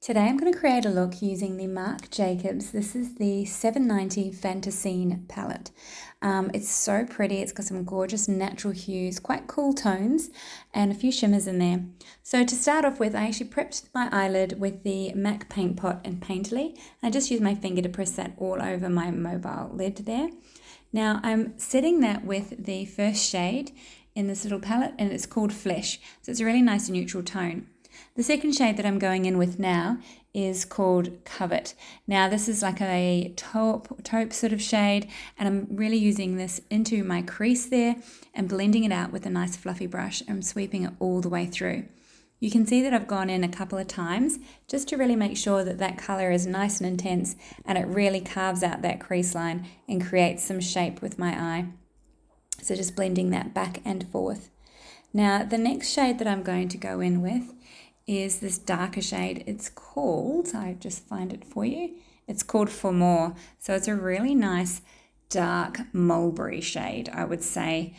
Today I'm going to create a look using the Marc Jacobs. This is the 790 Fantascene palette. It's so pretty. It's got some gorgeous natural hues, quite cool tones, and a few shimmers in there. So to start off with, I actually prepped my eyelid with the M.A.C paint pot and Painterly. I just used my finger to press that all over my mobile lid there. Now I'm setting that with the first shade in this little palette, and it's called Flesh. So it's a really nice neutral tone. The second shade that I'm going in with now is called Covet. Now this is like a taupe sort of shade, and I'm really using this into my crease there and blending it out with a nice fluffy brush and sweeping it all the way through. You can see that I've gone in a couple of times just to really make sure that that color is nice and intense and it really carves out that crease line and creates some shape with my eye. So just blending that back and forth. Now the next shade that I'm going to go in with is this darker shade. It's called, I just find it for you, it's called For More. So it's a really nice dark mulberry shade, I would say.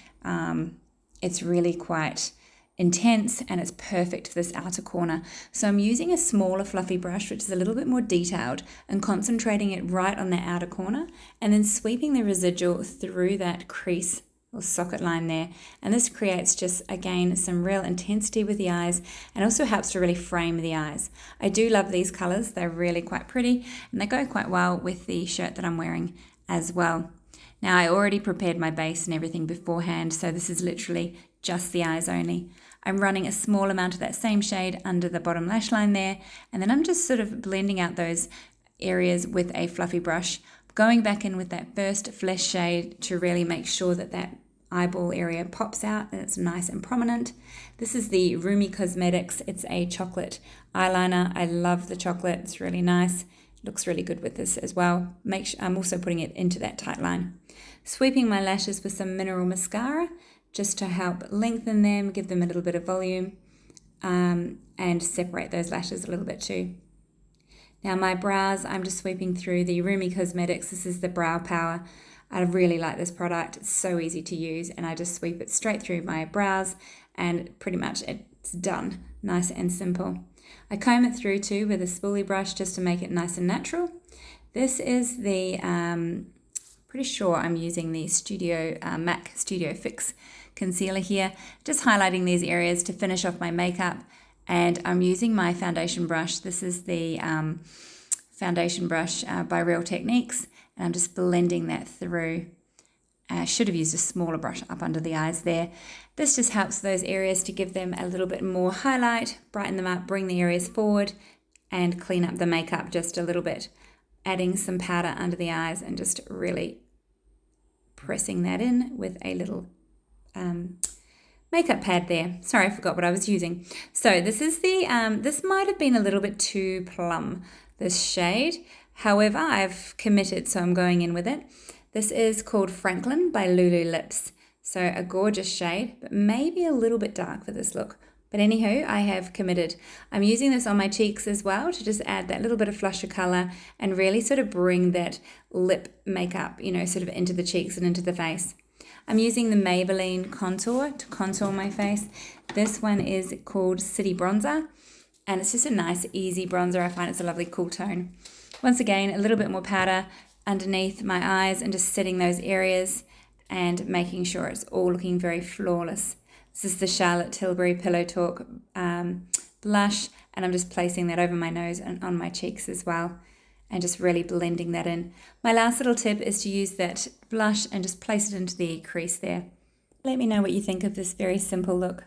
It's really quite intense and it's perfect for this outer corner. So I'm using a smaller fluffy brush, which is a little bit more detailed, and concentrating it right on the outer corner and then sweeping the residual through that crease or socket line there, and this creates just again some real intensity with the eyes and also helps to really frame the eyes. I do love these colors. They're really quite pretty and they go quite well with the shirt that I'm wearing as well. Now I already prepared my base and everything beforehand, so this is literally just the eyes only. I'm running a small amount of that same shade under the bottom lash line there, and then I'm just sort of blending out those areas with a fluffy brush, going back in with that first Flesh shade to really make sure that that eyeball area pops out and it's nice and prominent. This is the Roomy Cosmetics. It's a chocolate eyeliner. I love the chocolate. It's really nice. It looks really good with this as well. I'm also putting it into that tight line. Sweeping my lashes with some mineral mascara just to help lengthen them, give them a little bit of volume, and separate those lashes a little bit too. Now my brows, I'm just sweeping through the Roomy Cosmetics. This is the Brow Power. I really like this product. It's so easy to use, and I just sweep it straight through my brows and pretty much it's done. Nice and simple. I comb it through too with a spoolie brush just to make it nice and natural. This is the, pretty sure I'm using the M.A.C Studio Fix concealer here, just highlighting these areas to finish off my makeup. And I'm using my foundation brush. This is the foundation brush by Real Techniques, and I'm just blending that through. I should have used a smaller brush up under the eyes there. This just helps those areas to give them a little bit more highlight, brighten them up, bring the areas forward, and clean up the makeup just a little bit. Adding some powder under the eyes and just really pressing that in with a little makeup pad there. Sorry, I forgot what I was using. So this is the, this might have been a little bit too plum, this shade. However, I've committed, so I'm going in with it. This is called Franklin by Lulu Lips. So a gorgeous shade, but maybe a little bit dark for this look. But anywho, I have committed. I'm using this on my cheeks as well to just add that little bit of flusher color and really sort of bring that lip makeup, you know, sort of into the cheeks and into the face. I'm using the Maybelline Contour to contour my face. This one is called City Bronzer, and it's just a nice, easy bronzer. I find it's a lovely cool tone. Once again, a little bit more powder underneath my eyes and just setting those areas and making sure it's all looking very flawless. This is the Charlotte Tilbury Pillow Talk blush, and I'm just placing that over my nose and on my cheeks as well, and just really blending that in. My last little tip is to use that blush and just place it into the crease there. Let me know what you think of this very simple look.